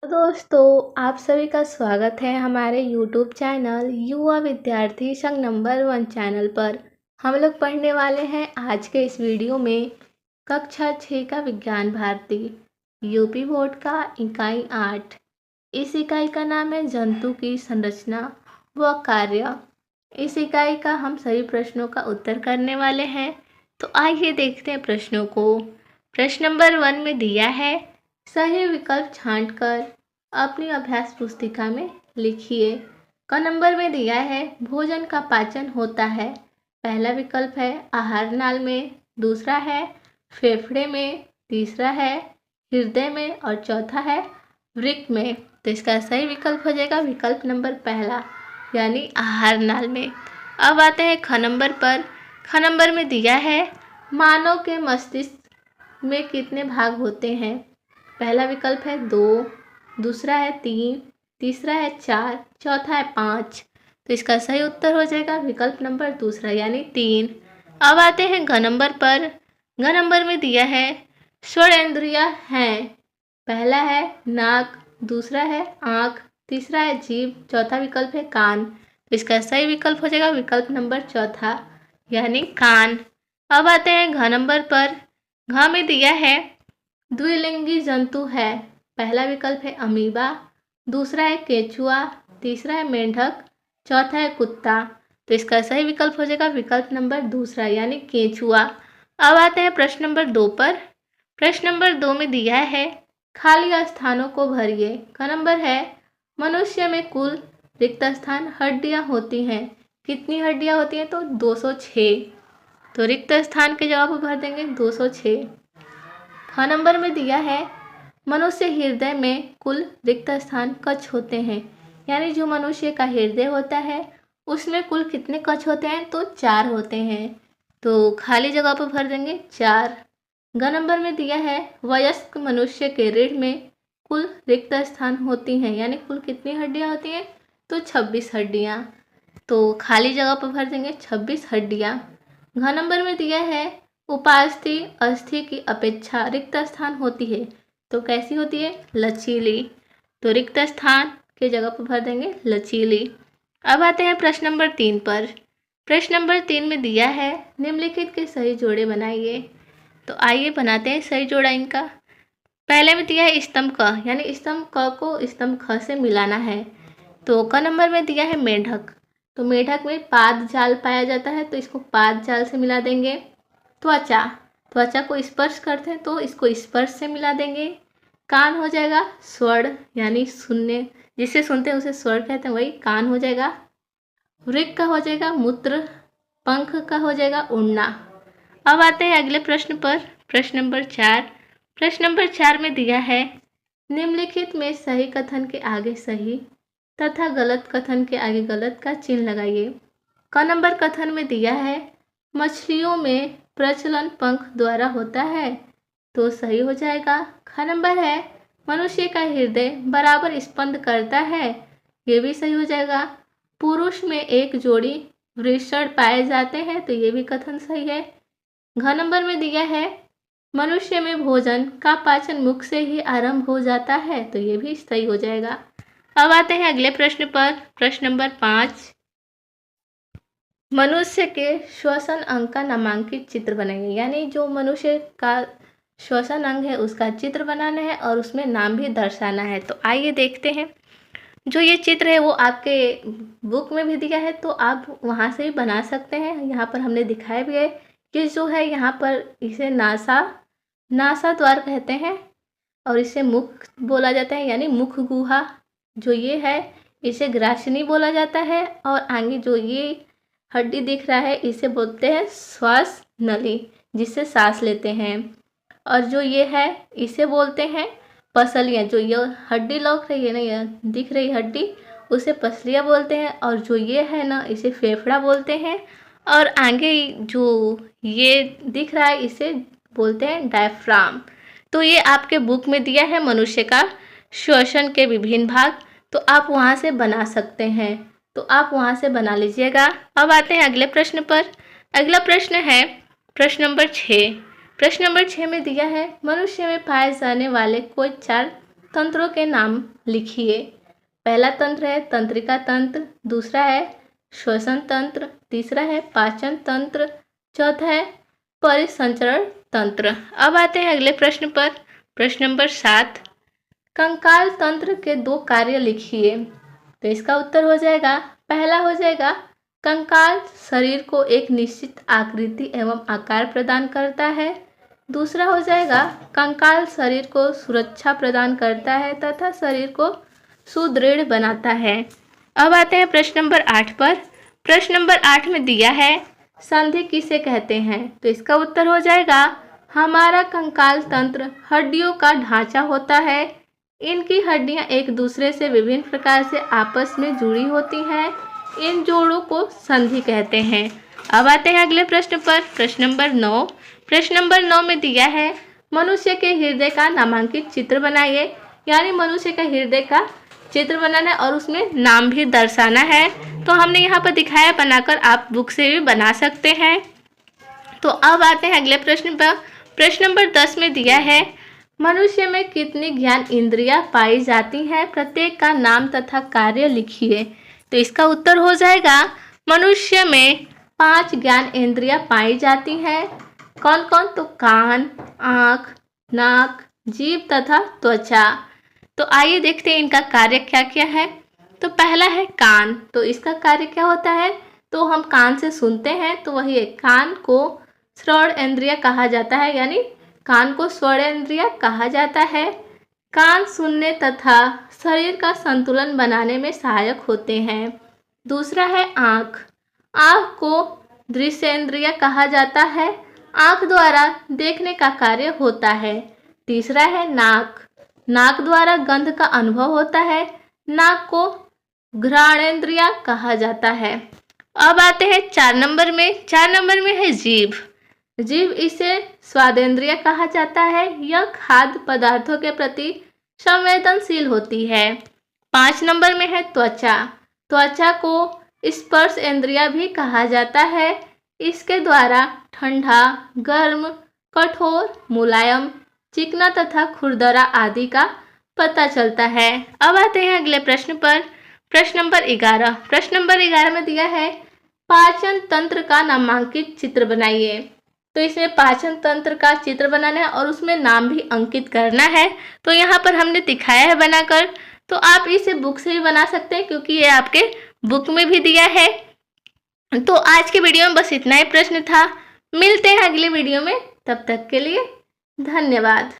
दोस्तों, आप सभी का स्वागत है हमारे YouTube चैनल युवा विद्यार्थी संघ नंबर 1 चैनल पर। हम लोग पढ़ने वाले हैं आज के इस वीडियो में कक्षा 6 का विज्ञान भारती यूपी बोर्ड का इकाई 8। इस इकाई का नाम है जंतु की संरचना व कार्य। इस इकाई का हम सभी प्रश्नों का उत्तर करने वाले हैं। तो आइए देखते हैं प्रश्नों को। प्रश्न नंबर 1 में दिया है, सही विकल्प छांटकर अपनी अभ्यास पुस्तिका में लिखिए। क नंबर में दिया है, भोजन का पाचन होता है। पहला विकल्प है आहार नाल में, दूसरा है फेफड़े में, तीसरा है हृदय में और चौथा है वृक्क में। तो इसका सही विकल्प हो जाएगा विकल्प नंबर पहला, यानी आहार नाल में। अब आते हैं ख नंबर पर। ख नंबर में दिया है, मानव के मस्तिष्क में कितने भाग होते हैं। पहला विकल्प है 2, दूसरा है 3, तीसरा है 4, चौथा है 5। तो इसका सही उत्तर हो जाएगा विकल्प नंबर दूसरा, यानी 3। अब आते हैं घ नंबर पर। घ नंबर में दिया है, स्वर्णेंद्रियां हैं। पहला है नाक, दूसरा है आँख, तीसरा है जीभ, चौथा विकल्प है कान। तो इसका सही विकल्प हो जाएगा विकल्प नंबर चौथा, यानी कान। अब आते हैं घ नंबर पर। घ में दिया है, द्विलिंगी जंतु है। पहला विकल्प है अमीबा, दूसरा है केंचुआ, तीसरा है मेंढक, चौथा है कुत्ता। तो इसका सही विकल्प हो जाएगा विकल्प नंबर दूसरा, यानी केंचुआ। अब आते हैं प्रश्न नंबर 2 पर। प्रश्न नंबर 2 में दिया है, खाली स्थानों को भरिए। का नंबर है, मनुष्य में कुल रिक्त स्थान हड्डियां होती हैं। कितनी हड्डियां होती हैं? तो 206। तो रिक्त स्थान के जवाब भर देंगे 206। ख नंबर में दिया है, मनुष्य हृदय में कुल रिक्त स्थान कक्ष होते हैं। यानी जो मनुष्य का हृदय होता है उसमें कुल कितने कक्ष होते हैं? तो 4 होते हैं। तो खाली जगह पर भर देंगे 4। ग नंबर में दिया है, वयस्क मनुष्य के रीढ़ में कुल रिक्त स्थान होती हैं। यानी कुल कितनी हड्डियां होती हैं? तो 26 हड्डियां। तो खाली जगह पर भर देंगे 26 हड्डियां। घ नंबर में दिया है, उपास्थि अस्थि की अपेक्षा रिक्त स्थान होती है। तो कैसी होती है? लचीली। तो रिक्त स्थान के जगह पर भर देंगे लचीली। अब आते हैं प्रश्न नंबर 3 पर। प्रश्न नंबर 3 में दिया है, निम्नलिखित के सही जोड़े बनाइए। तो आइए बनाते हैं सही जोड़ा इनका। पहले में दिया है स्तंभ क, यानी स्तंभ क को स्तंभ ख से मिलाना है। तो क नंबर में दिया है मेंढक। तो मेंढक में पाद जाल पाया जाता है, तो इसको पाद जाल से मिला देंगे। त्वचा, त्वचा को स्पर्श करते हैं तो इसको स्पर्श से मिला देंगे। कान हो जाएगा स्वर्ण, यानी सुनने, जिसे सुनते हैं उसे स्वर्ण कहते हैं, वही कान हो जाएगा। वृक्क का हो जाएगा मूत्र, पंख का हो जाएगा उड़ना। अब आते हैं अगले प्रश्न पर। प्रश्न नंबर 4। प्रश्न नंबर 4 में दिया है, निम्नलिखित में सही कथन के आगे सही तथा गलत कथन के आगे गलत का चिन्ह लगाइए। क नंबर कथन में दिया है, मछलियों में प्रचलन पंख द्वारा होता है। तो सही हो जाएगा। ख नंबर है, मनुष्य का हृदय बराबर स्पंद करता है। ये भी सही हो जाएगा। पुरुष में एक जोड़ी वृषण पाए जाते हैं। तो ये भी कथन सही है। घ नंबर में दिया है, मनुष्य में भोजन का पाचन मुख से ही आरंभ हो जाता है। तो ये भी सही हो जाएगा। अब आते हैं अगले प्रश्न पर। प्रश्न नंबर 5। मनुष्य के श्वसन अंग का नामांकित चित्र बनाइए। यानी जो मनुष्य का श्वसन अंग है उसका चित्र बनाना है और उसमें नाम भी दर्शाना है। तो आइए देखते हैं। जो ये चित्र है वो आपके बुक में भी दिया है, तो आप वहाँ से भी बना सकते हैं। यहाँ पर हमने दिखाया भी है कि जो है यहाँ पर इसे नासा द्वार कहते हैं और इसे मुख बोला जाता है, यानी मुख गुहा। जो ये है इसे ग्रासनी बोला जाता है और आगे जो ये हड्डी दिख रहा है इसे बोलते हैं श्वास नली, जिससे सांस लेते हैं। और जो ये है इसे बोलते हैं पसलियाँ। जो ये हड्डी लौक रही है ना, यह दिख रही हड्डी, उसे पसलियाँ बोलते हैं। और जो ये है ना, इसे फेफड़ा बोलते हैं। और आगे जो ये दिख रहा है इसे बोलते हैं डायफ्राम। तो ये आपके बुक में दिया है मनुष्य का श्वसन के विभिन्न भाग, तो आप वहाँ से बना सकते हैं। तो आप वहाँ से बना लीजिएगा। अब आते हैं अगले प्रश्न पर। अगला प्रश्न है प्रश्न नंबर 6। प्रश्न नंबर 6 में दिया है, मनुष्य में पाए जाने वाले कोई 4 तंत्रों के नाम लिखिए। पहला तंत्र है तंत्रिका तंत्र, दूसरा है श्वसन तंत्र, तीसरा है पाचन तंत्र, चौथा है परिसंचरण तंत्र। अब आते हैं अगले प्रश्न पर। प्रश्न नंबर 7, कंकाल तंत्र के 2 कार्य लिखिए। तो इसका उत्तर हो जाएगा, पहला हो जाएगा कंकाल शरीर को एक निश्चित आकृति एवं आकार प्रदान करता है। दूसरा हो जाएगा कंकाल शरीर को सुरक्षा प्रदान करता है तथा शरीर को सुदृढ़ बनाता है। अब आते हैं प्रश्न नंबर 8 पर। प्रश्न नंबर 8 में दिया है संधि किसे कहते हैं। तो इसका उत्तर हो जाएगा, हमारा कंकाल तंत्र हड्डियों का ढांचा होता है। इनकी हड्डियां एक दूसरे से विभिन्न प्रकार से आपस में जुड़ी होती हैं। इन जोड़ों को संधि कहते हैं। अब आते हैं अगले प्रश्न पर। प्रश्न नंबर 9। प्रश्न नंबर 9 में दिया है मनुष्य के हृदय का नामांकित चित्र बनाइए। यानी मनुष्य का हृदय का चित्र बनाना है और उसमें नाम भी दर्शाना है। तो हमने यहाँ पर दिखाया बनाकर, आप बुक से भी बना सकते हैं। तो अब आते हैं अगले प्रश्न पर। प्रश्न नंबर 10 में दिया है मनुष्य में कितनी ज्ञान इंद्रियां पाई जाती हैं, प्रत्येक का नाम तथा कार्य लिखिए। तो इसका उत्तर हो जाएगा, मनुष्य में 5 ज्ञान इंद्रियां पाई जाती हैं। कौन कौन? तो कान, आँख, नाक, जीभ तथा त्वचा। तो आइए देखते हैं इनका कार्य क्या क्या है। तो पहला है कान। तो इसका कार्य क्या होता है? तो हम कान से सुनते हैं, तो वही है, कान को श्रवण इंद्रिय कहा जाता है, यानी कान को श्रवण इंद्रिय कहा जाता है। कान सुनने तथा शरीर का संतुलन बनाने में सहायक होते हैं। दूसरा है आँख। आँख को दृश्य इंद्रिय कहा जाता है। आँख द्वारा देखने का कार्य होता है। तीसरा है नाक। नाक द्वारा गंध का अनुभव होता है। नाक को घ्राणेंद्रिय कहा जाता है। अब आते हैं 4 नंबर में। 4 नंबर में है जीभ। जीभ इसे स्वादेंद्रिय कहा जाता है। यह खाद्य पदार्थों के प्रति संवेदनशील होती है। 5 नंबर में है त्वचा। त्वचा को स्पर्श इंद्रिय भी कहा जाता है। इसके द्वारा ठंडा, गर्म, कठोर, मुलायम, चिकना तथा खुरदरा आदि का पता चलता है। अब आते हैं अगले प्रश्न पर। प्रश्न नंबर 11। प्रश्न नंबर 11 में दिया है पाचन तंत्र का नामांकित चित्र बनाइए। तो इसमें पाचन तंत्र का चित्र बनाना है और उसमें नाम भी अंकित करना है। तो यहाँ पर हमने दिखाया है बनाकर। तो आप इसे बुक से भी बना सकते हैं, क्योंकि ये आपके बुक में भी दिया है। तो आज के वीडियो में बस इतना ही प्रश्न था। मिलते हैं अगले वीडियो में, तब तक के लिए धन्यवाद।